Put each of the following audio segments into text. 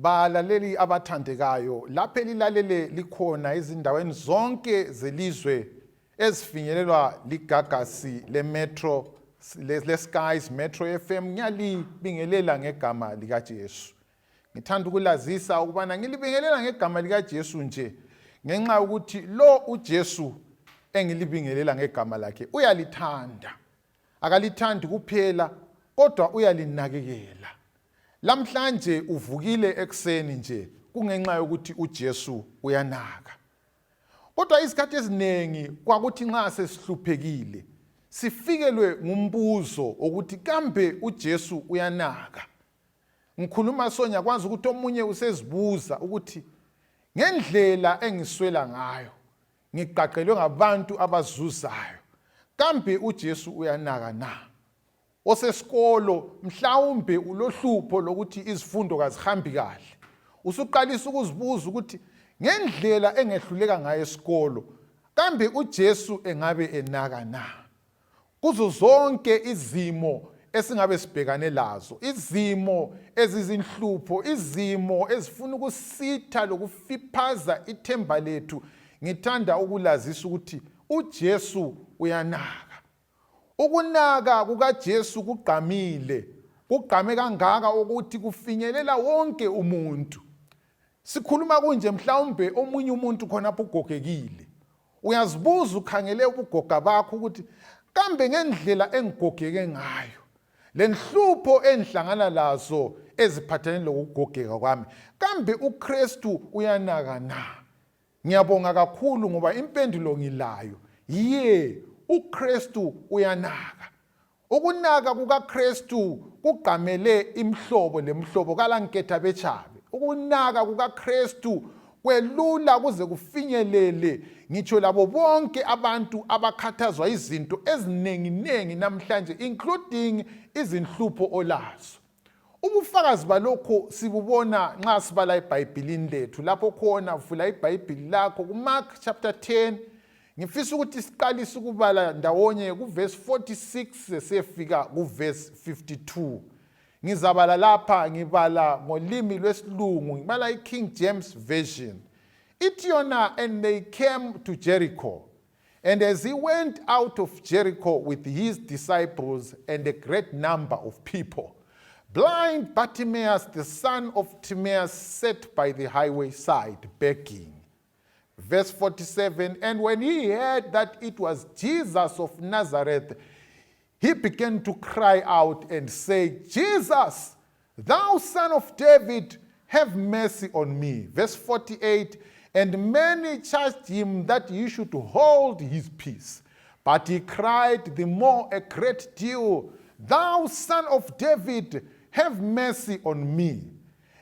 Balaleli abathandekayo, lapho elilalele likhona izindaweni zonke zelizwe ezifinyelelwa ligagasi lemetro leSky's Metro FM. Ngiyalibingelela ngegama likaJesu. Ngithanda ukulazisa ukubana ngilibingelela ngegama likaJesu nje ngenxa ukuthi lo uJesu engilibingelela ngegama lakhe uyalithanda. Akalithandi kuphela kodwa uyalinakekela. Lamhlanje uvukile ekseni nje kungenxa yokuthi uJesu uyanaka. Kodwa isikhathi eziningi kwakuthi nxa sesihluphekile sifikelwe ngumbuzo ukuthi kambe uJesu uyanaka. Ngikhuluma Sonya kwazi ukuthi omunye usezibuza ukuthi ngendlela engiswela ngayo ngiqaqelwe ngabantu abazuzayo kambe uJesu uyanaka na? Osesikolo mhlawumbe ulohlupho lokuthi izifundo kazihambi kahle. Usuqalisa ukuzibuza ukuthi ngendlela engehluleka ngayo esikolo kambe uJesu engabe enaka na? Kuzo zonke izimo esingabe sibhekane lazo, izimo ezizinhlupho, izimo ezifuna ukusitha lokufiphaza ithemba lethu, ngithanda ukulazisa ukuthi uJesu uyanaka. Ukunaka kukaJesu kugqamile, kugqame kangaka ukuthi kufinyelela wonke umuntu. Sikhuluma kunje mhlawumbe omunye umuntu khonapho ugogekile. Uyazibuza ukhangele ubugoga bakho ukuthi kambe ngendlela engigogeke ngayo, lenhlupho engihlangana lazo eziphathelene lokugogeka kwami, kambe uKristu uyanaka na? Ngiyabonga kakhulu ngoba impendulo ngilayo. uKristu uyanaka. Ukunaka kukaKristu kugqamele imhlobo lemhlobo kalanketha bechabe. Ukunaka kukaKristu kwelula kuze kufinyelele ngitsho labo bonke abantu abakhathazwa izinto ezinengi namhlanje, including izinhlupho olazo. Ubufakazi balokho sibubona nxa sibala eBhayibhelini lethu, lapho khona vula iBhayibheli lakho kuMark chapter 10. Ngifisa ukuthi siqalise ukubala ndawonye kuverse 46 sefika kuverse 52. Ngizabala lapha ngibala ngolimi lwesilungu, ngibala iKing James version. Ithi yona, and they came to Jericho, and as he went out of Jericho with his disciples and a great number of people, blind Bartimaeus the son of Timaeus sat by the highway side begging. Verse 47, and when he heard that it was Jesus of Nazareth, he began to cry out and say, Jesus, thou son of David, have mercy on me. Verse 48, and many charged him that he should hold his peace. But he cried the more a great deal, thou son of David, have mercy on me.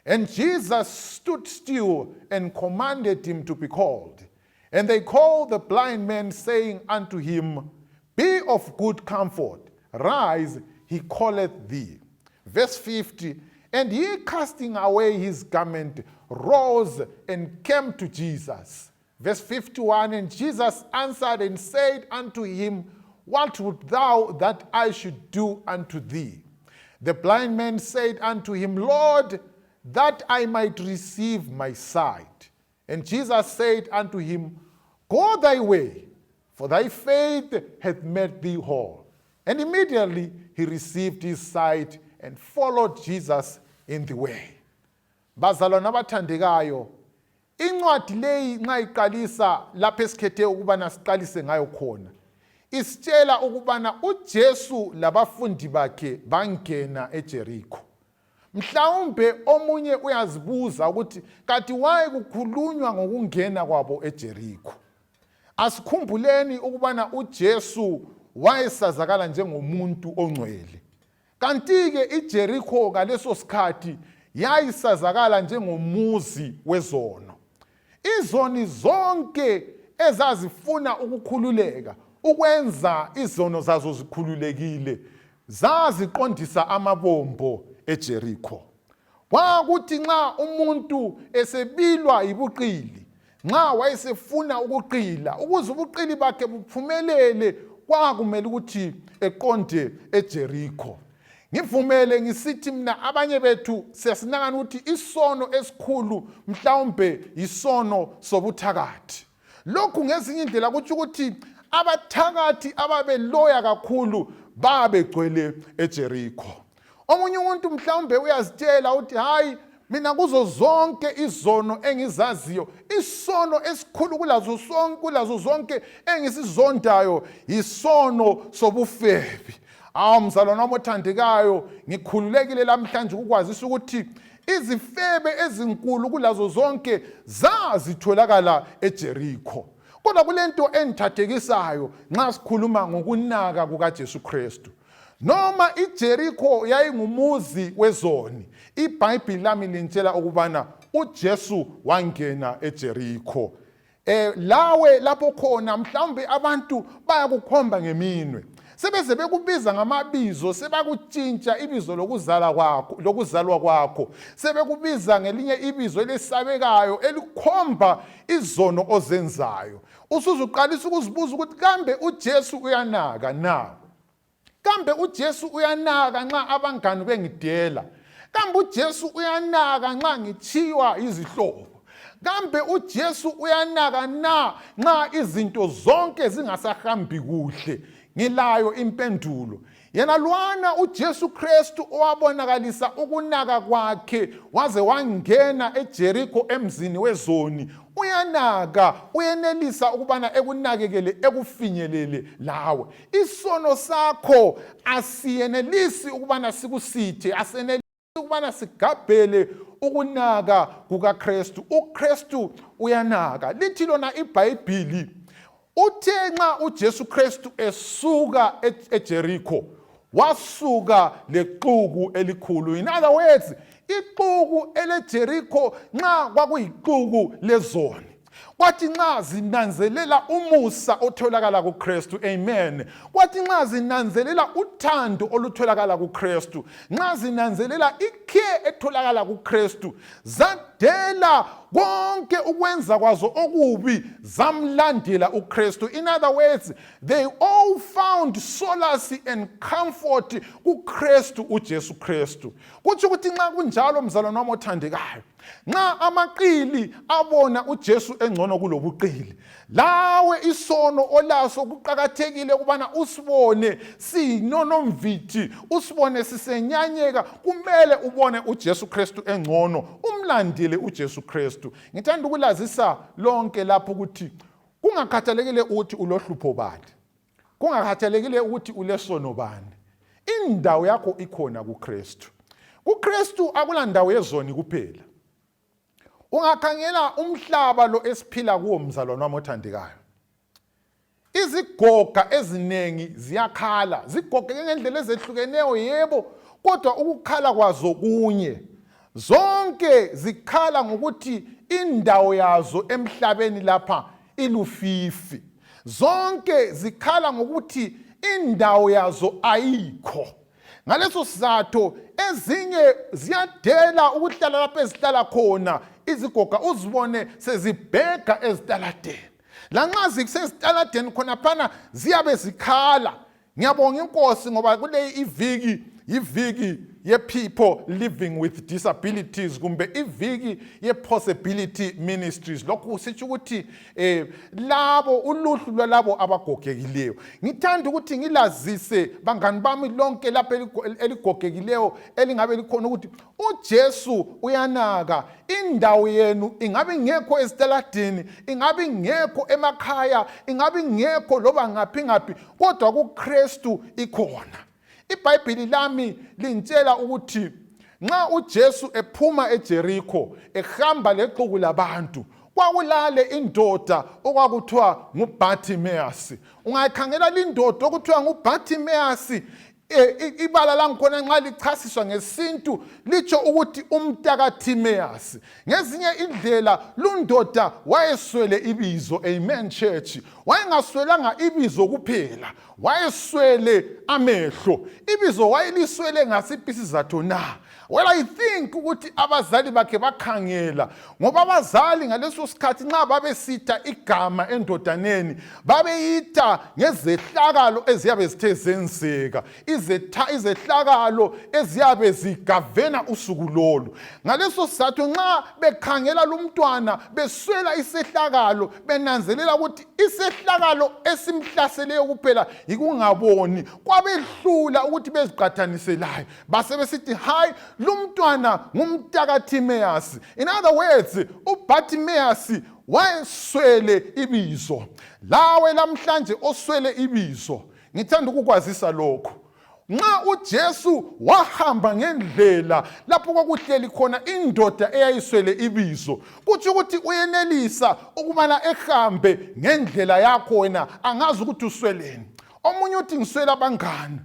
And Jesus stood still and commanded him to be called. And they called the blind man, saying unto him, be of good comfort, rise, he calleth thee. Verse 50, and he, casting away his garment, rose and came to Jesus. Verse 51, and Jesus answered and said unto him, what would thou that I should do unto thee? The blind man said unto him, Lord, that I might receive my sight. And Jesus said unto him, go thy way, for thy faith hath made thee whole. And immediately he received his sight and followed Jesus in the way. Bazalwane abathandekayo, incwadi leyi nxa iqalisa lapho esikhethe ukubana siqalise ngayo khona, isitshela ukubana uJesu labafundi bakhe bangena eJerikho. Mhlawumbe omunye uyazibuza ukuthi kathi waye kukhulunywa ngokungena kwabo eJerikho. Asikhumbuleni ukubana uJesu wayesazakala njengomuntu ongcwele. Kanti-ke iJerikho ngaleso sikhathi yayisazakala njengomuzi wezono. Izoni zonke ezazifuna ukukhululeka, ukwenza izono zazo zikhululekile, zaziqondisa amabombo eJerikho. Kwakuthi nxa umuntu esebilwa ibuqili, nxa wayesefuna ukuqila, ukuze ubuqili bakhe buphumelele, kwakumele ukuthi eqonde eJerikho. ngivumele ngisithi mina abanye bethu siyasinakana ukuthi isono esikhulu mhlawumbe isono sobuthakathi. Lokhu ngezinye indlela kuthi ukuthi abathakathi ababeloya kakhulu babegcwele eJerikho. Omunye umuntu mhlawumbe uyazitshela ukuthi hayi mina kuzo zonke izono engizaziyo isono esikhulu kulazo zonke engisizondayo isono sobufebi. Mzalwane wami othandekayo, ngikhululekile namhlanje ukwazisa ukuthi izifebe ezinkulu kulazo zonke zazitholakala eJerikho. Kodwa kulento engithathekisayo nxa sikhuluma ngokunaka kukaJesu Kristu. Noma iJerikho yayingumuzi wezoni, iBhayibheli lami lintshela ukubana uJesu wangena eJerikho. Lawe lapho khona mhlawumbe abantu bayakukhomba ngeminwe. Sebeze bekubiza ngamabizo, sebakutshintsha ibizo lokuzalwa kwakho. Sebekubiza ngelinye ibizo elisabekayo elikhomba izono ozenzayo. Usuzuqalisa ukuzibuza ukuthi kambe uJesu uyanaka na? Kambe uJesu uyanaka nxa abangani bengidela? Kambe uJesu uyanaka nxa ngithiwa izihlobo? Kambe uJesu uyanaka na nxa izinto zonke zingasahambi kuhle? Ngilayo impendulo. Yena lwana uJesu Kristu owabonakalisa ukunaka kwakhe waze wangena eJerikho emzini wezoni. Uyanaka, uyenelisa ukubana ekunakekele ekufinyelele lawe. Isono sakho asiyenelisi ukubana sikusithe, asiyenelisi ukubana sigabhele ukunaka kukaKristu. uKristu uyanaka. Lithi lona iBhayibheli uthe nxa uJesu Kristu esuka eJerikho wasuka lexuku elikhulu. In other words, ixuku eleJerikho nxa kwakuyixuku lezoni, kwathi nxa zinanzelela umusa otholakala kuKristu, amen, kwathi nxa zinanzelela uthando olutholakala kuKristu, nxa zinanzelela ikhe etholakala kuKristu, zadela konke ukwenza kwazo okubi zamlandela uKristu. In other words, they all found solace and comfort kuKristu uJesu Kristu. Kuthi ukuthi nxa kunjalo mzalwane wami othandekayo, nxa amaqili abona uJesu engcono kulobuqili, lawe isono olaso kuqakathekile ukubana usibone sinonomvithi, usibone sisenyanyeka, kumele ubone uJesu Kristu engcono, umlandele uJesu Kristu. Ngithanda ukulazisa lonke lapho ukuthi kungakhathalekile ukuthi ulohlupho bani, kungakhathalekile ukuthi ulesono bani, indawo yakho ikhona kuKristu. KuKristu akulandawo yezoni kuphela. Ungakhangela umhlaba lo esiphila kuwo mzalwane wami othandekayo, izigoga ezinengi ziyakhala, zigogeke ngendlela ezehlukeneyo, yebo, kodwa ukukhala kwazo kunye. Zonke zikhala ngokuthi indawo yazo emhlabeni lapha ilufifi. Zonke zikhala ngokuthi indawo yazo ayikho. Ngaleso sizathu ezinye ziyadela ukuhlala lapha ezihlala khona, izigoga uzibone sezibheka ezitaladeni. Lanxa zisezitaladeni khona phana ziyabe zikhala. Ngiyabonga inkosi ngoba kule iviki ye-people living with disabilities, kumbe iviki ye-possibility ministries. Lokhu sitsho ukuthi labo uluhlu lwalabo abagogekileyo. Ngithanda ukuthi ngilazise bangani bami lonke lapha eligogekileyo elingabe likhona ukuthi uJesu uyanaka. Indawo yenu ingabe ingekho ezitaladini, ingabe ingekho emakhaya, ingabe ingekho loba ngaphi, kodwa kuKristu ikhona. IBhayibheli lami lintshela ukuthi nxa uJesu ephuma eJerikho ehamba lexuku labantu, kwakulale indoda okwakuthiwa nguBhatimeyasi. Ungayikhangela lindoda okuthiwa nguBhatimeyasi, ibala langikhona nxa lichasiswa ngesintu litsho ukuthi umtakaThimeyasi. Ngezinye indlela lundoda wayeswele ibizo, amen church. Wayengaswelanga ibizo kuphela, wayeswele amehlo. Ibizo wayeliswele ngasiphi isizathu na? Well, I think ukuthi abazali bakhe bakhangela ngoba abazali ngaleso sikhathi nxa babesitha igama endodaneni babeyita ngezehlakalo eziyabe zithe zenzeka, izehlakalo eziyabe zigavena usuku lolo. Ngaleso sizathu nxa bekhangela lumntwana beswela isehlakalo benanzelela ukuthi isehlakalo esimhlaseleyo kuphela ikungaboni, kwabehlula ukuthi beziqathaniselayo base besithi hayi lumntwana ngumtakaThimeas. In other words, uBartimaeus wayeswele ibizo. Lawe lamhlanje oswele ibizo, ngithanda ukukwazisa lokho. Nxa uJesu wahamba ngendlela lapho kwakuhleli khona indoda eyayiswele ibizo, kuthi ukuthi uyenelisa ukubana ehambe ngendlela yakho wena angazi ukuthi usweleni. Omunye uthi ngiswela abangani.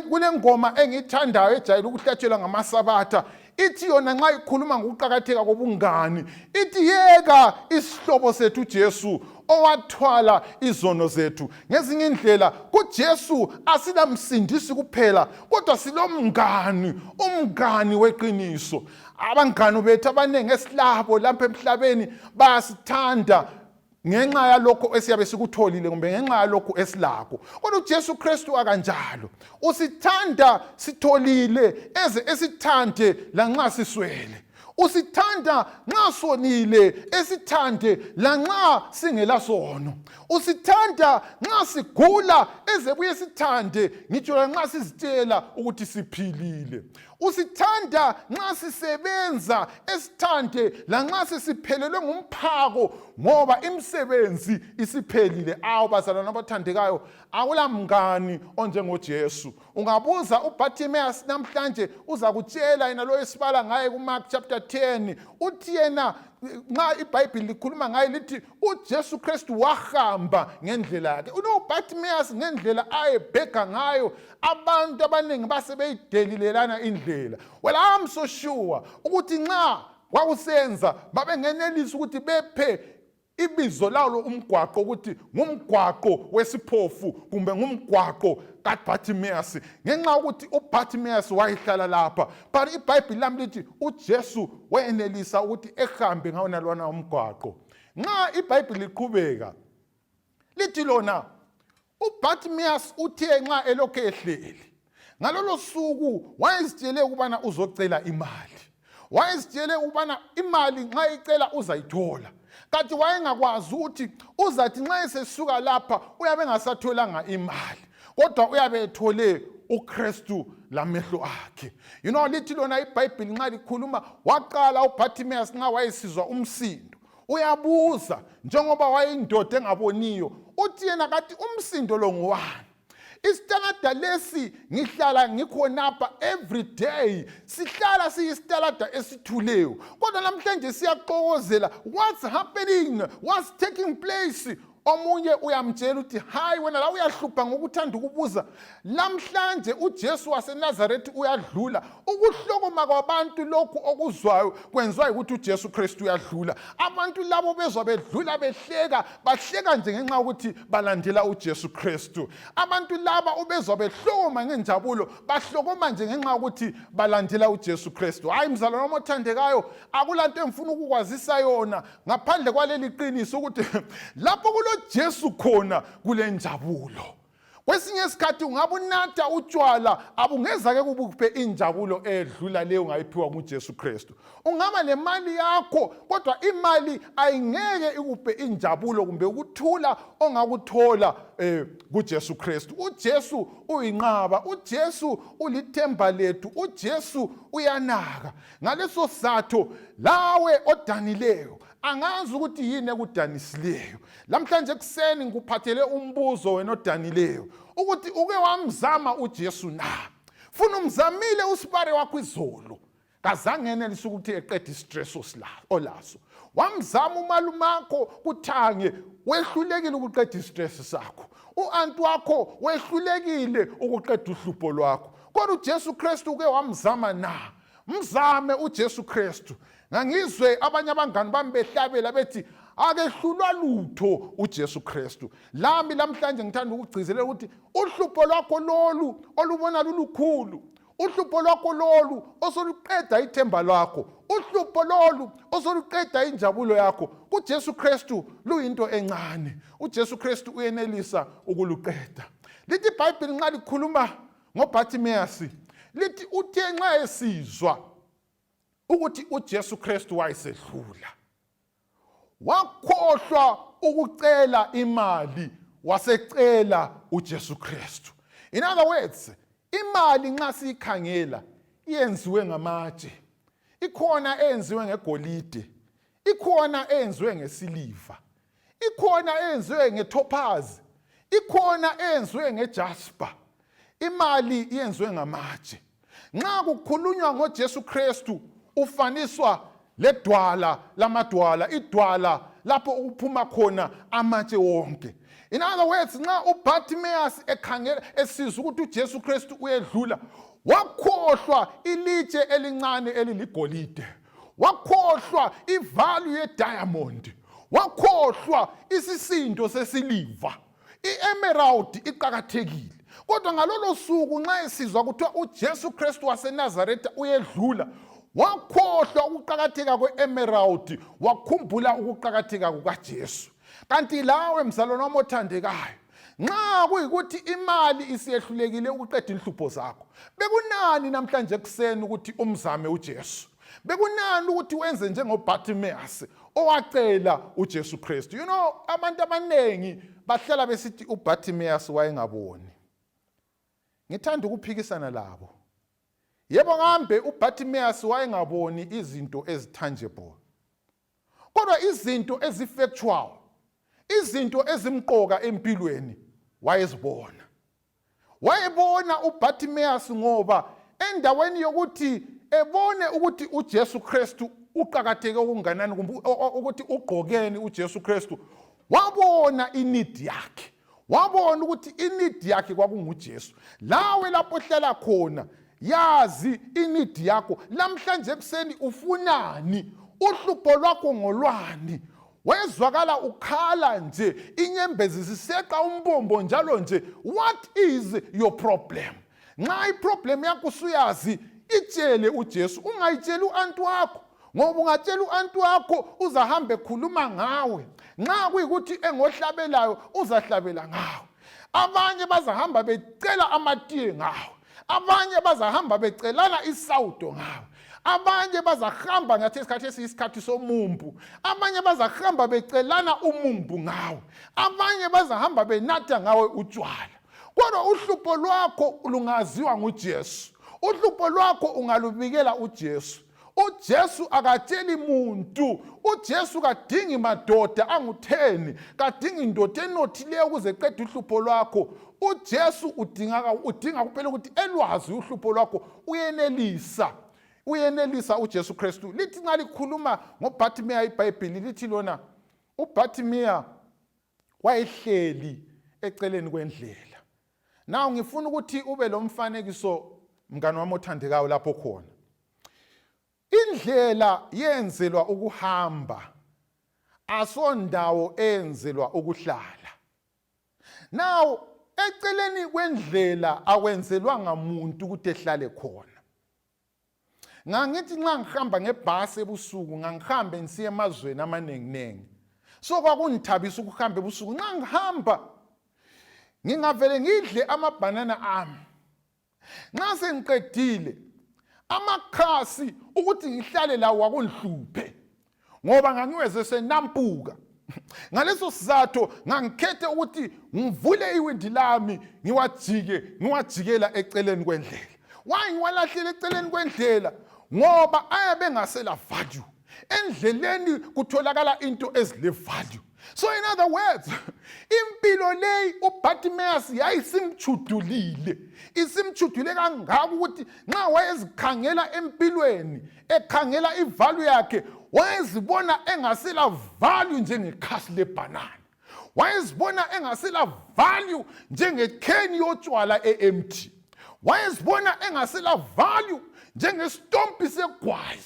Kule ngoma engithandayo ejayele ukuhlatshelwa ngamasabatha ithi yona nxa ikhuluma ngokuqakatheka kobungani ithi yeka isihlobo sethu uJesu owathwala izono zethu. Ngezinye indlela kuJesu asilamsindisi kuphela kodwa silomngani, umngani weqiniso. Abangani bethu abanengi esilabo lapha emhlabeni bayasithanda ngenxa yalokho esiyabe sikutholile kumbe ngenxa yalokho esilakho. Kodwa uJesu Kristu akanjalo. Usithanda sitholile eze esithande lanxa siswele. Usithanda nxa sonile esithande lanxa singela sono. Usithanda nxa sigula eze buye sithande ngitsho lanxa sizitshela ukuthi siphilile. Usithanda nxa sisebenza esithande lanxa sisiphelelwe ngumphako ngoba imisebenzi isiphelile. Awu bazalwane abathandekayo, akulamngani onjengoJesu. Ungabuza uBartimaeus namhlanje uza kutshela yena lo esibala ngaye kuMark chapter 10 uthi yena nxa iBhayibheli likhuluma ngaye lithi uJesu Kristu wahamba ngendlela yakhe. UBartimaeus ngendlela ayebheka ngayo abantu abaningi basebeyidelilelana indlela. Well, I'm so sure ukuthi nxa kwakusenza babengenelisa ukuthi bephe ibizo lawo umgwaqo ukuthi ngumgwaqo wesiphofu kumbe ngumgwaqo kaBartimaeus ngenxa ukuthi uBartimaeus wayehlala lapha. But iBhayibheli lami lithi uJesu wayenelisa ukuthi ehambe ngawo nalona umgwaqo. Nxa iBhayibheli liqhubeka lithi lona uBartimaeus uthe nxa elokhe ehleli ngalolo suku wayezitshele ukubana uzocela imali. Wayezitshele ukubana imali nxa icela uzayithola. Kanti wayengakwazi ukuthi uzathi nxa esesuka lapha uyabe engasatholanga imali kodwa uyabe ethole uKristu lamehlo akhe. You know lithi lona iBhayibheli nxa likhuluma waqala uBartimaeus nxa wayesizwa umsindo uyabuza njengoba wayindoda engaboniyo uthi yena kathi umsindo lo ngowani? Isitalada lesi ngihlala ngikhonapha every day, sihlala siyisitalada esithuleyo kodwa namhlanje siyaxokozela what's happening, what's taking place. Omunye uyamtshela uthi hayi wena la uyahlupha ngokuthanda ukubuza. Lamhlanje uJesu waseNazaretha uyadlula. Ukuhlokoma kwabantu lokhu okuzwayo kwenziwa ukuthi uJesu Kristu uyadlula. Abantu labo bezwa bedlula behleka, bahleka nje ngenxa ukuthi balandela uJesu Kristu. Abantu laba ubezwa behlokoma ngenjabulo, bahlokoma nje ngenxa ukuthi balandela uJesu Kristu. Hayi mzalwane omthandekayo, akulanto engifuna ukukwazisa yona ngaphandle kwaleli qiniso ukuthi lapho Jesu khona kule njabulo. Kwesinye isikhathi ungabunatha utshwala abungezake kubuphe injabulo edlula leyo ungayiphiwa nguJesu Kristu. Ungaba nemali yakho kodwa imali ayingeke ikuphe injabulo kumbe ukuthula ongakuthola kuJesu Kristu. uJesu uyinqaba, uJesu ulithemba lethu, uJesu uyanaka. Ngaleso satho lawe odanileyo angazi ukuthi yini ekudanisileyo. Lamhlanje kuseni ngikuphathele umbuzo wena odanileyo ukuthi uke wamzama uJesu na? Funa umzamile usipare wakho izolo kazange enelise ukuthi eqede istress olaso. Wamzama umalumakho kuthange wehlulekile ukuqeda istress sakho. Uanti wakho wehlulekile ukuqeda uhlupho lwakho. Kodwa uJesu Kristu uke wamzama na? Mzame uJesu Kristu. Ngangizwe abanye abangani bami behlabela bethi akehlulwa lutho uJesu Kristu. Lami lamhlanje ngithanda ukugcizelela ukuthi uhlupho lwakho lolu olubona lulukhulu, uhlupho lwakho lolu osoluqeda ithemba lakho, uhlupho lolu osoluqeda injabulo yakho, kuJesu Kristu luyinto encane. uJesu Kristu uyenelisa ukuluqeda. Lithi iBhayibheli nxa likhuluma ngoBhartimeus, lithi uthe nxa esizwa ukuthi uJesu Kristu wayesedlula, wakhohlwa ukucela imali, wasecela uJesu Kristu. In other words, imali nxa siyikhangela iyenziwe ngamatshe, ikhona eyenziwe ngegolide, ikhona eyenziwe ngesiliva, ikhona eyenziwe ngetopaz, ikhona eyenziwe ngejasper. Imali iyenziwe ngamatshe. Nxa kukhulunywa ngoJesu Kristu ufaniswa ledwala lamadwala, idwala lapho ukuphuma khona amatshe wonke. In other words, nxa uBhartimeus ekhangela esizwa ukuthi uJesu Kristu uyedlula, wakhohlwa ilitshe elincane eliligolide, wakhohlwa ivalue yediamond, wakhohlwa isisindo sesiliva. I-emerald iqakathekile. Kodwa ngalolo suku nxa esizwa kuthiwa uJesu Kristu waseNazaretha uyedlula, wakhohlwa ukuqakatheka kwe-emerald, wakhumbula ukuqakatheka kukaJesu. Kanti lawe mzalwane wami othandekayo, nxa kuyikuthi imali isiyehlulekile ukuqeda inhlupho zakho, bekunani namhlanje ekuseni ukuthi umzame uJesu? Bekunani ukuthi wenze njengoBhartimeus owacela uJesu Kristu? You know, abantu abanengi bahlala besithi uBhartimeus wayengaboni. Ngithanda ukuphikisana labo. Yebo ngambe uBhartimeus wayengaboni izinto ezitangible, kodwa izinto ezifactual, izinto ezimqoka empilweni wayezibona. Wayebona uBhartimeus ngoba endaweni yokuthi ebone ukuthi uJesu Kristu uqakatheke okunganani, ukuthi ugqokeni uJesu Kristu, wabona inidi yakhe. Wabona ukuthi inidi yakhe kwakunguJesu. Lawe lapho hlala khona, yazi inidi yakho. Namhlanje ekuseni ufunani? Uhlupho lwakho ngolwani? Wezwakala ukhala nje, inyembezi ziseqa umbombo njalo nje. What is your problem? Nxa iproblem yakho usuyazi, itshele uJesu. Ungayitsheli u-anti wakho, ngoba ungatshela u-anti wakho uzahambe khuluma ngawe. Nxa kuyikuthi engohlabelayo uzahlabela ngawe. Abanye bazahamba becela amatiye ngawe. Abanye bazahamba becelana isawudo ngawe. Abanye bazahamba ngathi isikhathi esiyisikhathi somumbu. Abanye bazahamba becelana umumbu ngawe. Abanye bazahamba benatha ngawe utshwala. Kodwa uhlupho lwakho lungaziwa nguJesu. Uhlupho lwakho ungalubikela uJesu. uJesu akatsheli muntu. uJesu kadingi madoda angu-10, kadingi indoda enothileyo ukuze qede uhlupho lwakho. uJesu udinga kuphela ukuthi elwazi uhlupho lwakho. Uyenelisa uJesu Kristu. Lithi nxa likhuluma ngoBhartimeya iBhayibheli lithi lona uBhartimeya wayehleli eceleni kwendlela. Naw ngifuna ukuthi ube lo mfanekiso mngani wami othandekayo lapho khona. Indlela yenzelwa ukuhamba, asondawo enzelwa ukuhlala. Naw eceleni kwendlela akwenzelwanga muntu ukuthi ehlale khona. Ngangithi nxa ngihamba ngebhasi ebusuku, ngangihambe ngisiye emazweni amanenginengi. So kwakungithabisa ukuhamba ebusuku. Nxa ngihamba ngingavele ngidle amabhanana ami. Nxa sengiqedile amakhasi ukuthi ngihlale lawo akunhluphe, ngoba ngangiweze senampuka. Ngaleso sizathu ngangikhethe ukuthi ngivule iwindi lami ngiwajikela eceleni kwendlela. Why ngiwalahlele eceleni kwendlela? Ngoba ayabe ngasela value. Endleleni kutholakala into ezile value. So in other words, impilo leyi uBhartimeus yayisimchudulile. Isimchudule kangaka ukuthi nxa wayezikhangela empilweni, ekhangela ivalue yakhe, wayezibona engasela value njengekhasi lebhanana. Wayezibona engasela value njengekheni yotshwala empty. Wayezibona engasela value njengestompi segwayi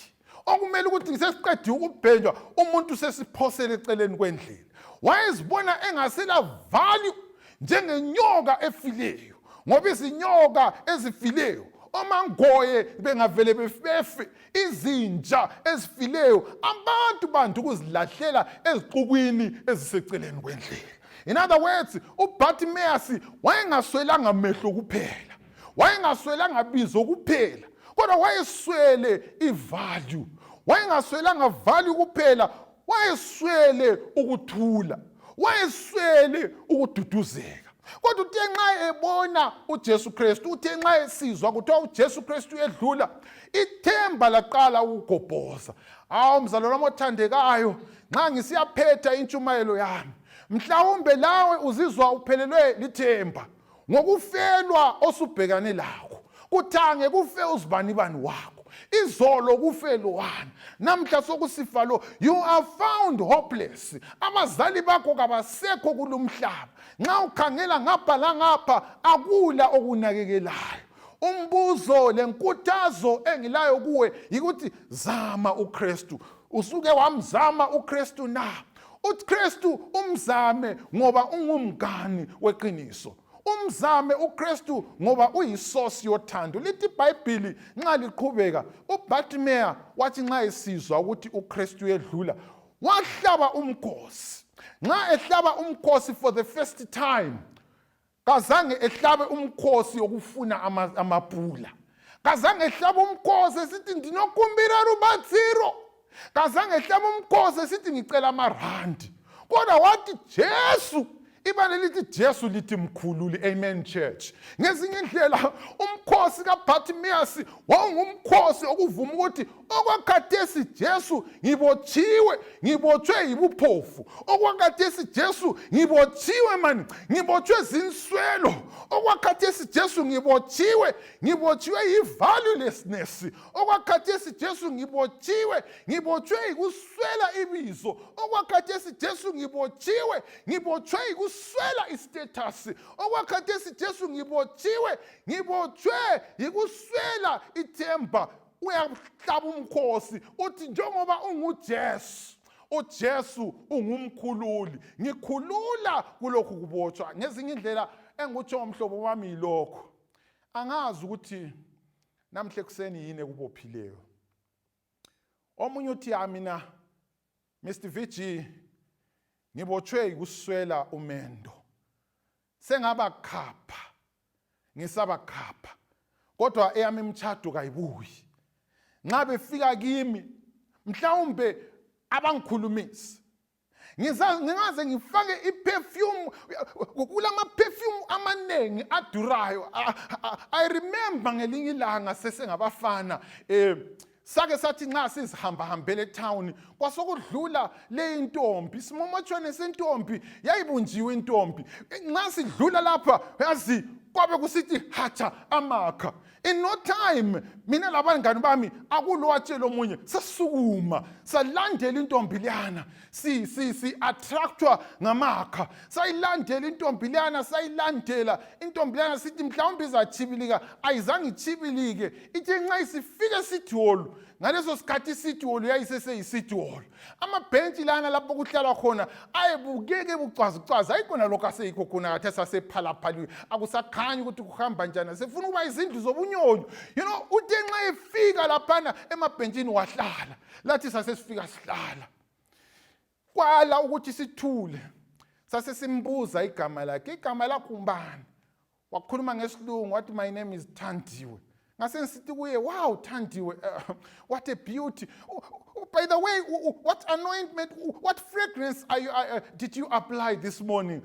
okumele ukuthi ngisesiqedile ukubhenjwa umuntu sesiphosele eceleni kwendlela. Wayezibona engasela value njengenyoka efileyo, ngoba izinyoka ezifileyo omangoye bengavele befe, izinja ezifileyo, abantu bantu ukuzilahlela ezixukwini eziseceleni kwendlela. In other words, uBartimaeus wayengaswelanga amehlo kuphela, wayengaswelanga bizo kuphela, kodwa wayeswele ivalue, wayengaswelanga value kuphela, wayeswele ukuthula, wayeswele ukududuzeka. Kodwa uthe nxa ebona uJesu Kristu, uthe nxa esizwa kuthiwa uJesu Kristu edlula, ithemba laqala ukugobhoza. Hawu mzalwane wami othandekayo, nxa ngisiyaphetha intshumayelo yami, mhlawumbe lawe uzizwa uphelelwe lithemba ngokufelwa osubhekane lakho. Kuthange kufe uzibanibani wakho, izolo kufe lowani, namhla sokusifa lo. You are found hopeless. Abazali bakho kabasekho kulumhlaba. Nxa ukhangela ngapha langapha akula okunakekelayo. Umbuzo lenkuthazo engilayo kuwe yikuthi zama uKristu. Usuke wamzama uKristu na? uKristu umzame ngoba ungumngani weqiniso. Umzame uKristu ngoba uyisource yothando. Lithi iBhayibheli nxa liqhubeka, uBartimaeus wathi nxa esizwa ukuthi uKristu yedlula, wahlaba umkhosi. Nxa ehlaba umkhosi for the first time, kazange ehlabe umkhosi okufuna amapula. Kazange ehlaba umkhosi esithi ndinokumbira rubatsiro. Kazange ehlaba umkhosi esithi ngicela amarandi. Kodwa wathi Jesu. Ibane lithi Jesu lithi mkhululi. Amen church. Ngezinye indlela umkhosi kaBartimaeus wawungumkhosi okuvuma ukuthi okwakhathesi Jesu ngibotshwe yibuphofu. Okwakhathesi Jesu ngibotshwe mani, ngibotshwe zinswelo. Okwakhathesi Jesu ngibotshwe yi-valuelessness. Okwakhathesi Jesu ngibotshwe yikuswela ibizo. Okwakhathesi Jesu ngibotshwe yikuswela istatus. Okwakhathesi Jesu ngibotshwe yikuswela ithemba. Uyahlaba umkhosi uthi njengoba unguJesu, uJesu ungumkhululi, ngikhulula kulokhu kubotshwa. Ngezinye indlela engikutsho umhlobo wami yilokho, angazi ukuthi namhle kuseni yini ekubophileyo. Omunye uthi mina Mr VG ngibotshwe yikuswela umendo, sengaba khapha, ngisaba khapha, kodwa eyami imtshado kayibuyi. Nxa befika kimi mhlawumbe abangikhulumisi, ngingaze ngifake iperfume, kulama perfume amanengi adurayo. I remember ngelinye ilanga sesengabafana sake sathi nxa sizihambahambele etown kwasokudlula le intombi, simomotshwane sentombi, yayibunjiwe intombi. Nxa sidlula lapha yazi kwabe kusithi hatha amakha. In no time mina labangani bami akulowatshela omunye sasukuma salandela intombi liyana, si attractwa ngamakha. Sayilandela intombi liyana, sayilandela intombi liyana, sithi mhlawumbe izachibilika. Ayizange ichibilike. Ithi nxa isifike sitholo, ngaleso sikhathi sitholo yayiseseyisitholo. Amabhentshi lana lapho kuhlala khona ayebukeke bucwazi ayikona lokho aseyikho khona kade sasephalaphalwe. Akusakhanyi ukuthi kuhamba njani, sefuna ukuba izindlu zobunyo. You know, uthe nxa efika laphana emabhentshini wahlala, lathi sasesifika sihlala. Kwala ukuthi sithule, sasesimbuza igama lakhe. Igama lakho umbani? Wakhuluma ngesilungu wathi my name is Thandiwe. Ngase ngisithi kuye, wow Thandiwe, what a beauty. By the way, what anointment, what fragrance did you apply this morning?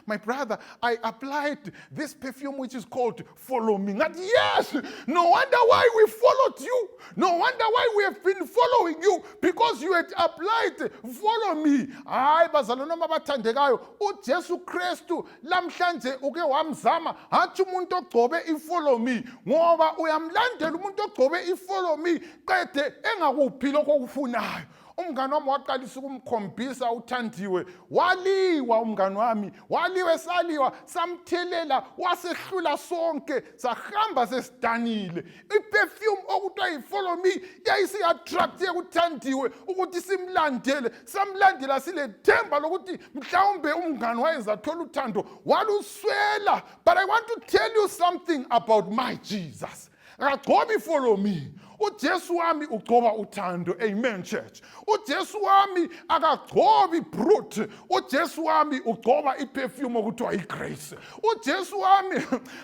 My brother, I applied this perfume which is called Follow Me. Not yes, no wonder why we followed you. No wonder why we have been following you, because you had applied Follow Me. Hayi bazalwane abathandekayo, uJesu Kristu lamhlanje uke wamzama, hathi umuntu ogcobe iFollow Me, ngoba uyamlandela umuntu ogcobe iFollow Me qede engakuphi lokho okufunayo. umngani wami waqalisa ukumkhombisa uthandiwe, waliwa umngani wami, waliwe saliwa, samthelela, wasehlula sonke, sahamba sesidanile. Iperfume okuthiwa yi-Follow Me yayisi-attracte kuthandiwe ukuthi simlandele, samlandela sile themba lokuthi mhlawumbe umngani wayezathola uthando, waluswela. But I want to tell you something about my Jesus. Akagcobi follow me. UJesu wami ugcoba uthando. Amen, church. UJesu wami akagcobi brute. UJesu wami ugcoba iperfume okuthiwa igrace. UJesu wami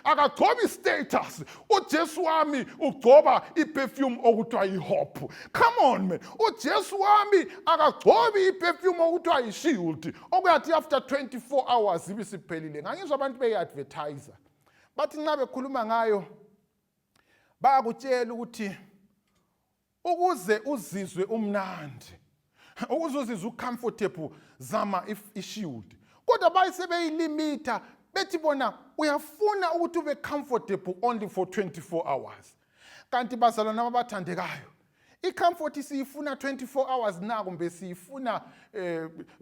akagcobi status. UJesu wami ugcoba iperfume okuthiwa ihope. Come on, man. UJesu wami akagcobi iperfume okuthiwa ishield. Okuyathi after 24 hours ibisiphelile. Ngangizwa abantu beyi-advertiser. Bathi nxa bekhuluma ngayo bayakutshela ukuthi ukuze uzizwe umnandi, ukuze uzizwe ucomfortable, zama ishield. Kodwa bayisebeyilimita bethi bona uyafuna ukuthi ube comfortable only for 24 hours. Kanti bazalwane abathandekayo, i-comfort siyifuna 24 hours na kumbe siyifuna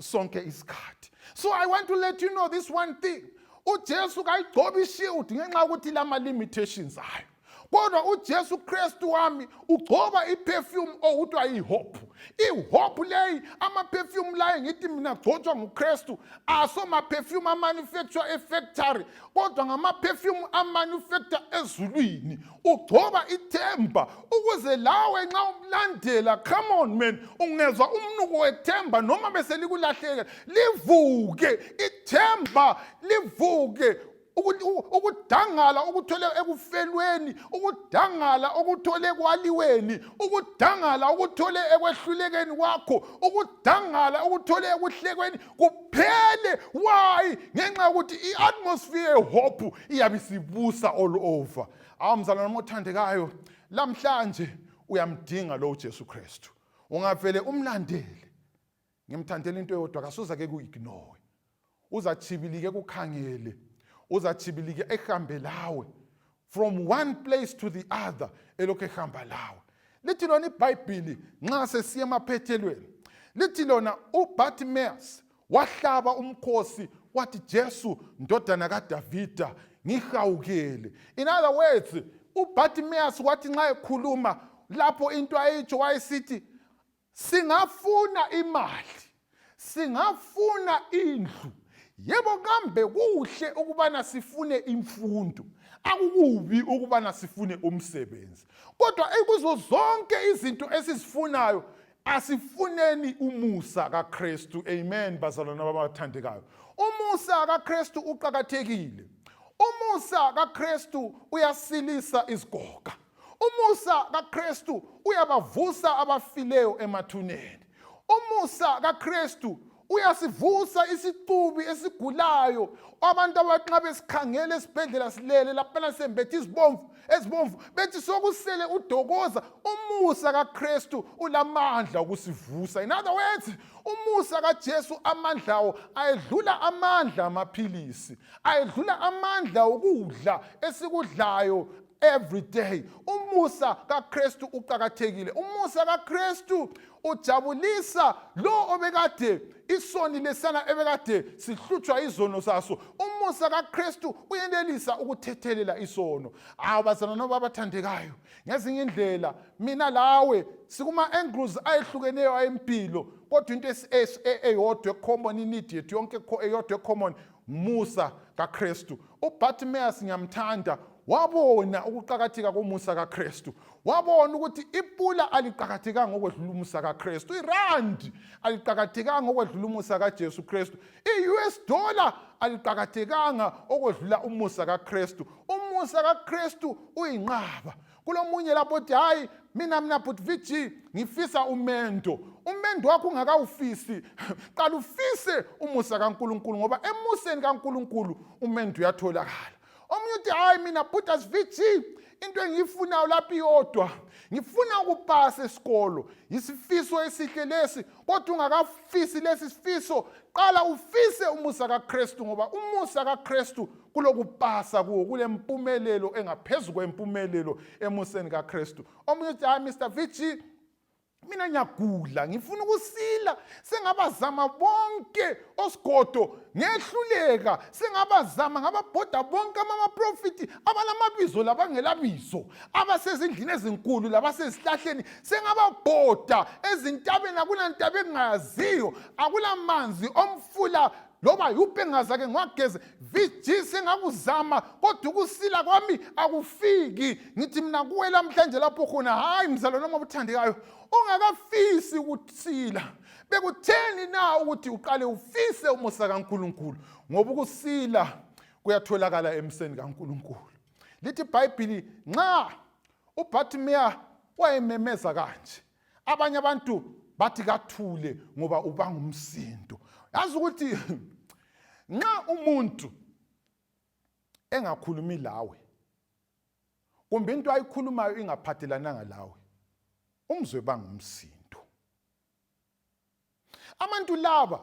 sonke isikhathi. So I want to let you know this one thing. UJesu kayigcobi ishield ngenxa ukuthi lama limitations ayo. Kodwa uJesu Kristu wami ugcoba iperfume okuthiwa ihope. Ihope leyi, ama-perfume layo ngithi mina gcotshwa nguKristu, asoma-perfume amanufacture efactory, kodwa ngama-perfume amanufacture ezulwini. Ugcoba ithemba ukuze lawe nxa umlandela, come on man, ungezwa umnuko wethemba noma bese likulahleka, livuke ithemba, livuke. Ukudangala okuthole ekufelweni, ukudangala okuthole kwaliweni, ukudangala okuthole ekwehlulekeni kwakho, ukudangala okuthole ekuhlekweni kuphele. Why? Ngenxa ukuthi i-atmosphere yehope iyabe sibusa all over. Mzalwane mothandekayo, lamhlanje uyamdinga lo uJesu Kristu. Ungavele umlandele, ngimthandela into eyodwa, kasuza ke ku-ignore. Uzachibilike kukhangele, uzachibilike ehambe lawe from one place to the other, elokhu ehamba lawe. Lithi lona iBhayibhili nxa sesiya emaphethelweni, lithi lona uBartimaeus wahlaba umkhosi wathi, Jesu ndodana kaDavida ngihawukele. In other words, uBartimaeus wathi nxa ekhuluma lapho into ayitsho wayesithi, singafuna imali, singafuna indlu. Yebo kambe kuhle ukubana sifune imfundo, akukubi ukubana sifune umsebenzi. Kodwa ekuzo zonke izinto esizifunayo, asifuneni umusa kaKristu. Amen, bazalwane abathandekayo. Umusa kaKristu uqakathekile. Umusa kaKristu uyasilisa isigoga. Umusa kaKristu uyabavusa abafileyo emathuneni. Umusa kaKristu uyasivusa isicubi esigulayo. Abantu abanqa besikhangele esibhedlela silele lapha sembethe ezibomvu bethi sokusele udokoza. Umusa kaKristu ulamandla ukusivusa. In other words, umusa kaJesu amandlawo ayedlula amandla amaphilisi, ayedlula amandla okudla esikudlayo every day. Umusa kaKristu uqakathekile. Umusa kaKristu ujabulisa lo obekade isoni lesana ebekade sihlutshwa izono saso. Umusa kaKristu uyenelisa ukuthethelela isono. Abazalwane abathandekayo, ngezinye indlela mina lawe sikuma angles ayehlukeneyo empilo, kodwa into eyodwa common need yethu yonke eyodwa common, umusa kaKristu. uBartimaeus ngiyamthanda, wabona ukuqakatheka komusa kaKristu, wabona ukuthi ipula aliqakathekanga okwedlula umusa kaKristu, irandi aliqakathekanga okwedlula umusa kaJesu Kristu, i-US dollar aliqakathekanga okwedlula umusa kaKristu. Umusa kaKristu uyinqaba. Kulomunye lapho uthi hayi mina but VG ngifisa umendo. Umendo wakho ungakawufisi, qala ufise umusa kaNkulunkulu, ngoba emuseni kaNkulunkulu umendo uyatholakala. Omunye uthi hayi mina but as VG into engiyifunayo lapha iyodwa, ngifuna ukupasa esikolo. Isifiso esihle lesi, kodwa ungakafisi lesi sifiso, qala ufise umusa kaKristu, ngoba umusa kaKristu kulokupasa kuwo, kulempumelelo engaphezulu kwempumelelo emuseni kaKristu. Omunye uthi hayi Mr VG mina ngiyagula ngifuna ukusila sengabazama bonke osigodo ngehluleka sengabazama ngababhoda bonke amaprofiti abalamabizo labangelabizo abasezindlini ezinkulu labasesihlahleni sengababhoda ezintabeni akulantaba engayaziyo akulamanzi omfula loba yuphe ngazake ngwageze viji sengakuzama kodwa ukusila kwami akufiki ngithi mina kuwe namhlanje lapho khona hayi mzalwane wami obuthandekayo ungakafisi ukusila bekutheni na ukuthi uqale ufise umusa kaNkulunkulu ngoba ukusila kuyatholakala emseni kaNkulunkulu lithi iBhayibheli nxa uBhartimeya wayememeza kanje abanye abantu bathi kathule ngoba ubangumsindo yazi ukuthi nxa umuntu engakhulumi lawe kumbe into ayikhulumayo ingaphathelananga lawe umzwe bangumsindo abantu laba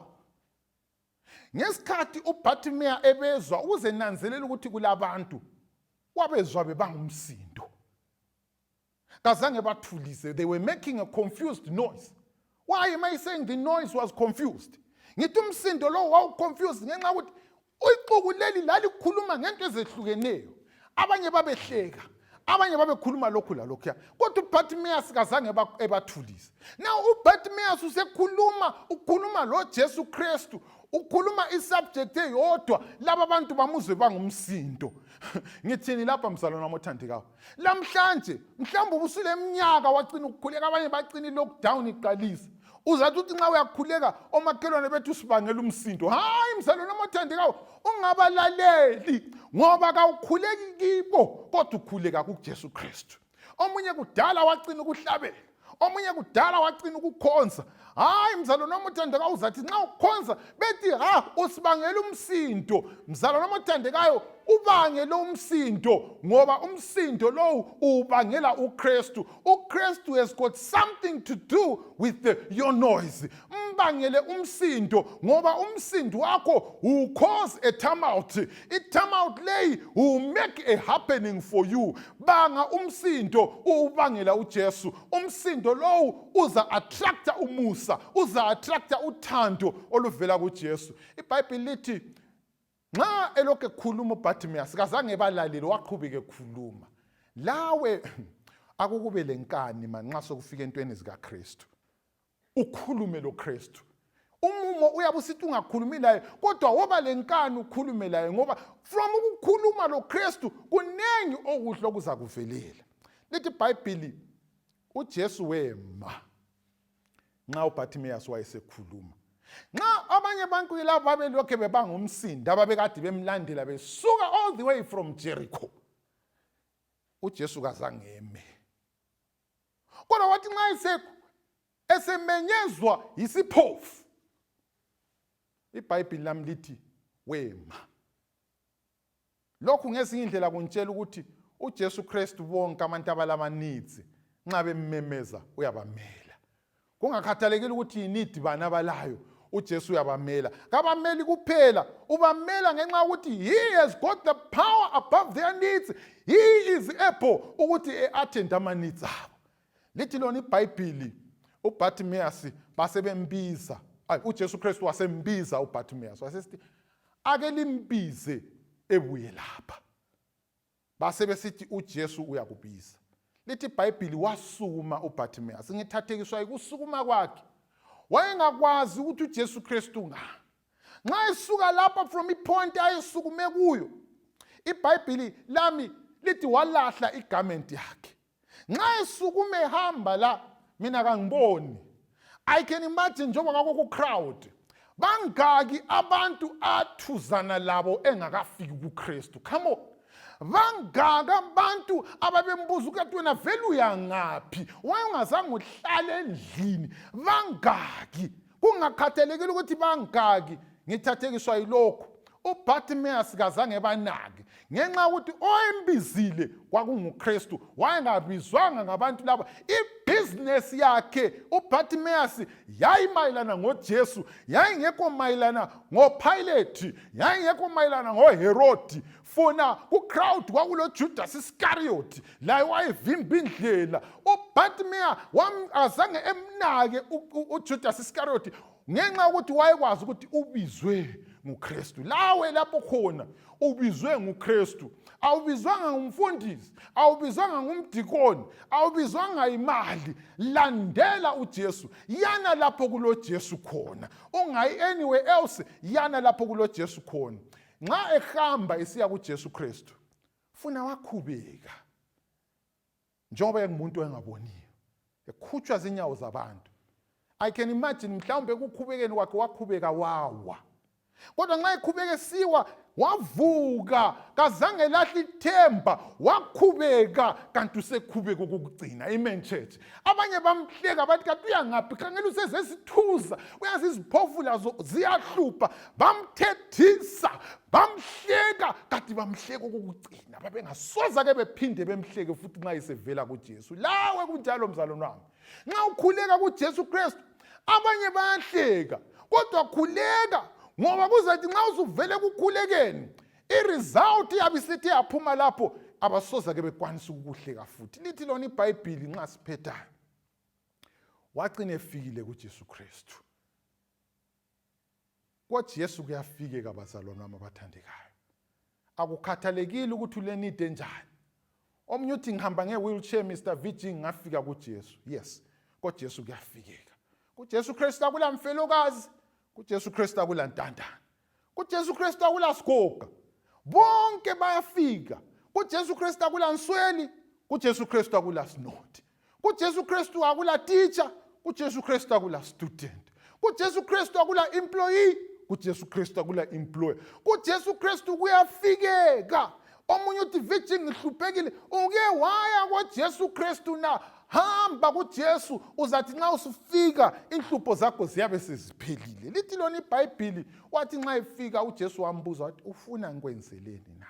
ngesikhathi uBhartimeya ebezwa ukuze nanzelela ukuthi kulabantu wabezwa bebangumsindo kazange bathulise they were making a confused noise. Why am I saying the noise was confused? Ngithi umsindo lo wawuconfused ngenxa ukuthi ixuku leli lalikhuluma ngento ezehlukeneyo abanye babehleka abanye babekhuluma lokhu lalokhu kodwa uBhartimeya sikazange ebathulise. Now uBhartimeya ukhuluma lo Jesu Kristu ukhuluma isubject eyodwa laba abantu bamuzwe bangumsindo. Ngithini lapha mzalwane wami othandekayo lamhlanje mhlawumbe ubusule eminyaka wagcina ukukhuleka abanye bagcina lockdown iqalisa uzathi uthi nxa uyakhuleka omakhelwane bethu sibangela umsindo hayi mzalwane wami othandekayo ungabalaleli ngoba kawukhuleki kibo kodwa ukhuleka kuJesu Kristu. Omunye kudala wagcina ukuhlabela omunye kudala wagcina ukukhonza hayi mzalwane wami othandekayo uzathi nxa ukhonza bethi usibangela umsindo mzalwane wami othandekayo ubangele umsindo ngoba umsindo lo ubangela uKristu. uKristu has got something to do with your noise. Mbangele umsindo ngoba umsindo wakho will cause a turmoil. I-turmoil leyi will make a happening for you. Banga umsindo ubangela uJesu. Umsindo lo uza attracta umusa, uza attracta uthando oluvela kuJesu. iBhayibheli lithi nxa elokhu ekhuluma uBhartimeya sikazange balalele waqhubeka ekhuluma. Lawe akukube lenkani manxa sokufika entweni zikaKristu. Ukhulume lo Kristu. Umumo uyabusithi ungakhulumi laye kodwa woba lenkani ukhulume laye ngoba from ukukhuluma lo Kristu kunengi okuhle okuza kuvelela. Lithi iBhayibheli uJesu wema nxa uBhartimeya wayesekhuluma. Nxa abanye abantu laba babelokhe bebangumsindo ababekade bemlandela besuka all the way from Jericho uJesu kazangeme kodwa wathi nxa esemenyezwa yisiphofu iBhayibheli lami lithi wema. Lokhu ngezinye indlela kuntshela ukuthi uJesu Kristu bonke abantu abalamaneeds nxa bemmemeza uyabamela kungakhathalekile ukuthi inidi bani abalayo uJesu uyabamela. Kabameli kuphela ubamela ngenxa ukuthi he has got the power above their needs. He is able ukuthi attend ama needs abo. Lithi lona iBhayibheli uBhartimeya basebembiza uJesu Kristu wasembiza uBhartimeya wasesithi ake limbize ebuye lapha. Basebesithi uJesu uyakubiza. Lithi iBhayibheli wasukuma uBhartimeya. Ngithathekiswa ukusukuma kwakhe. Wayengakwazi ukuthi uJesu Kristu nxa esuka lapha from ipoint ayesukume kuyo iBhayibheli lami lithi walahla igarment yakhe. Nxa esukume ehamba la mina kangiboni. I can imagine njengoba ngakho crowd bangaki abantu athuzana labo engakafiki kuKristu. Come on. Bangaka abantu ababembuza ukuthi wena vele uyangaphi wayengazange uhlale endlini bangaki kungakhathalekile ukuthi bangaki ngithathekiswa yilokho uBartimaeus kazange banake ngenxa ukuthi oyembizile kwakunguKristu, wayengabizwanga ngabantu laba. Business yakhe uBartimaeus yayimayelana ngoJesu, yayingekho mayelana ngoPilate, yayingekho mayelana ngoHerodi. Funa kucrowd kwakulo Judas Iscariot la wayevimba indlela. uBartimaeus azange emnake uJudas Iscariot ngenxa ukuthi wayekwazi ukuthi ubizwe nguKristu. Lawe lapho khona ubizwe nguKristu, awubizwanga ngumfundisi, awubizwanga ngumdikoni, awubizwanga imali. Landela uJesu, yana lapho kulo Jesu khona. Ungayi anywhere else, yana lapho kulo Jesu khona. Nxa ehamba esiya kuJesu Kristu, funa wakhubeka njengoba engumuntu engaboniyo, ekhutshwa zinyawo zabantu. I can imagine mhlawumbe ukukhubekeni kwakhe wakhubeka wawa. Kodwa nxa ekhubeke siwa wavuka, kazange lahla ithemba, wakhubeka kanti usekhubeka ukugcina. Amen church. Abanye bamhleka bathi kanti uyangaphi, khangela usezesithuza, uyazi iziphofu lazo ziyahlupha, bamthethisa, bamhleka, kanti bamhleka ukugcina. Babengasoza ke bephinde bemhleke futhi nxa isevela kuJesu. Lawe kunjalo mzalwane wami. Nxa ukhuleka kuJesu Kristu, abanye bayahleka, kodwa khuleka ngoba kuzathi nxa usuvele kukhulekeni, i-result yabe isithi yaphuma lapho, abasoza ke bekwanisa ukuhleka futhi. Lithi lona iBhayibhili nxa siphethayo, wagcina efikile kuJesu Kristu. KuJesu kuyafikeka bazalwane bami abathandekayo. Akukhathalekile ukuthi ulenide enjani. Omunye uthi ngihamba nge-wheelchair Mr. VG ngafika kuJesu. Yes, kuJesu kuyafikeka. KuJesu Kristu akula mfelokazi, kuJesu Kristu akula ntandane, kuJesu Kristu akula sigoga. Bonke bayafika. KuJesu Kristu akula nsweli, kuJesu Kristu akula sinodi. KuJesu Kristu akula teacher, kuJesu Kristu akula student. KuJesu Kristu akula employee, kuJesu Kristu akula employer. KuJesu Kristu kuyafikeka. Omunye uthi VG ngihluphekile, uke waya kuJesu Kristu na. Hamba kuJesu, uzathi nxa usufika inhlupho zakho ziyabe seziphelile. Lithi lona iBhayibhili, wathi nxa efika uJesu wambuza wathi ufuna ngikwenzeleni na?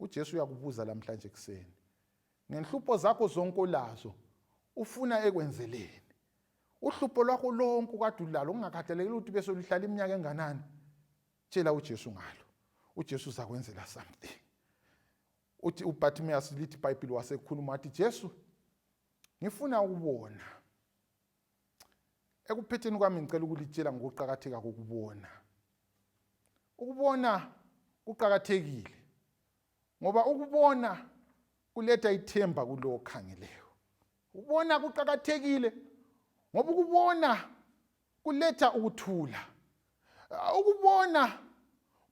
uJesu uyakubuza namhlanje kuseni, ngenhlupho zakho zonke olazo ufuna ekwenzeleni? Uhlupho lwakho lonke kade ulalo, ungakhathalekile ukuthi bese ulihlala iminyaka enganani, tshela uJesu ngalo. uJesu uzakwenzela something. Uthi uBartimaeus, lithi iBhayibhili, wasekhuluma wathi, Jesu, ngifuna ukubona. Ekuphetheni kwami ngicela ukulitshela ngokuqhakatheka kokubona. Ukubona kuqhakathekile ngoba ukubona kuletha ithemba kulo okhangeleyo. Ukubona kuqhakathekile ngoba ukubona kuletha ukuthula. Ukubona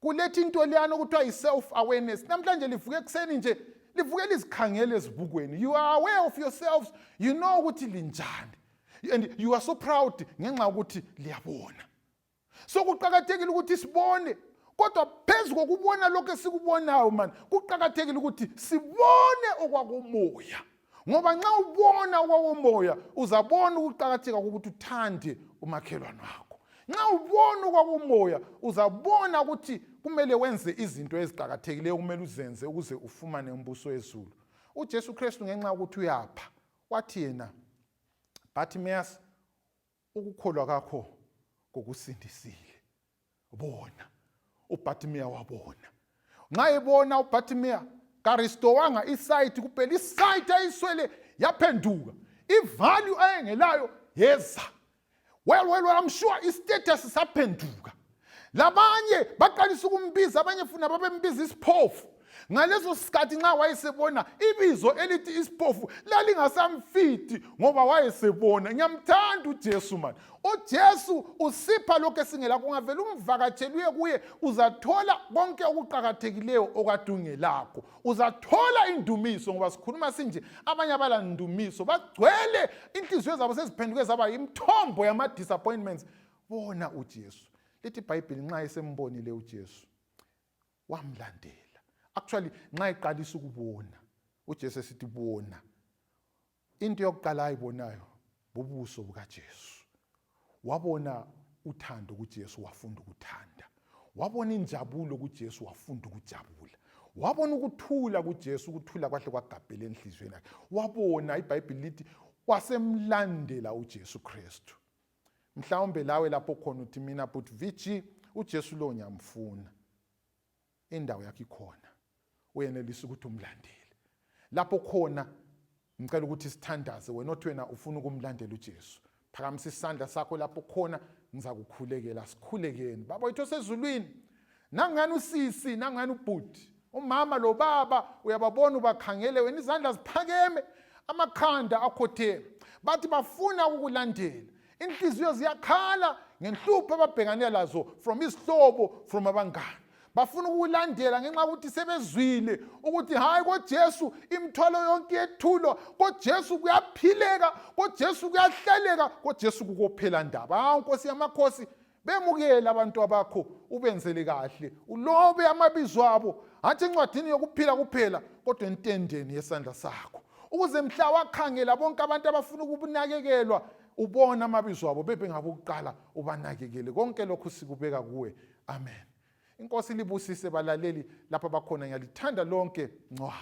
kuletha into leyana okuthiwa yi-self awareness. Namhlanje livuke ekuseni nje, livuke lizikhangele ezibukweni. You are aware of yourselves. You know ukuthi linjani. And you are so proud ngenxa ukuthi liyabona. So kuqhakathekile ukuthi sibone. Kodwa phezu kokubona lokho esikubonayo man, kuqhakathekile ukuthi sibone okwakomoya. Ngoba nxa ubona okwakomoya, uzabona ukuqhakatheka kokuthi uthande umakhelwane wakho. Nxa ubona okwakomoya, uzabona ukuthi kumele wenze izinto eziqhakathekileyo kumele uzenze ukuze ufumane umbuso wezulu. uJesu Kristu ngenxa ukuthi uyapha, wathi yena, Bartimaeus, ukukholwa kwakho kokusindisile. Bona. uBartimaeus wabona. Nxa ebona uBartimaeus, karistowanga isight kuphela, isight ayiswele yaphenduka. Ivalue ayengelayo yeza. Well, I'm sure istatus saphenduka. Labanye baqalisa ukumbiza, abanye funa babembiza isiphofu. Ngaleso sikhathi nxa wayesebona ibizo elithi isiphofu lalingasamfiti ngoba wayesebona. Ngiyamthanda uJesu man. uJesu usipha lokho esingelakho. Ungavela umvakatshele kuye, uzathola konke okuqhakathekileyo okadungelakho. Uzathola indumiso ngoba sikhuluma sinje, abanye abala indumiso bagcwele inhliziyo zabo seziphenduke zaba imthombo yama disappointments. Bona uJesu. Lithi iBhayibhili nxa esembonile uJesu wamlandela. Actually, nxa eqalisa ukubona, uJesu esithi bona, into yokuqala ayibonayo bubuso bukaJesu. Wabona uthando kuJesu, wafunda ukuthanda. wabona injabulo kuJesu, wafunda ukujabula. Wabona ukuthula kuJesu, ukuthula kwahle kwagabhela enhliziyweni yakhe. Wabona iBhayibheli lithi wasemlandela uJesu Kristu. Mhlawumbe lawe lapho khona uthi mina but Vici uJesu lo ngiyamfuna. Indawo yakhe ikhona. Uyenelisa ukuthi umlandele. Lapho khona ngicela ukuthi sithandaze wena othi wena ufuna ukumlandela uJesu. Phakamisa isandla sakho lapho khona ngizakukhulekela. Sikhulekeni. Baba wethu osezulwini, nangani usisi, nangani ubhuti, umama lo baba uyababona ubakhangele wena, izandla ziphakeme, amakhanda akhotheme. Bathi bafuna ukukulandela. Inhliziyo ziyakhala ngenhlupho ababhekane lazo from isihlobo, from abangani. Bafuna ukulandela ngenxa ukuthi sebezwile ukuthi hayi koJesu imithwalo yonke yethulo, koJesu kuyaphileka, koJesu kuyahleleka, koJesu kukophela ndaba. Hawu Nkosi yamakhosi, bemukela abantu abakho, ubenzele kahle, ulobe amabizo abo, hathi encwadini yokuphila kuphela kodwa entendeni yesandla sakho, ukuze mhla wakhangela bonke abantu abafuna ukunakekelwa ubona amabizo abo bebe ngabokuqala ubanakekele. Konke lokhu sikubeka kuwe. Amen. Inkosi libusise balaleli lapha bakhona, ngiyalithanda lonke. Ngcwa.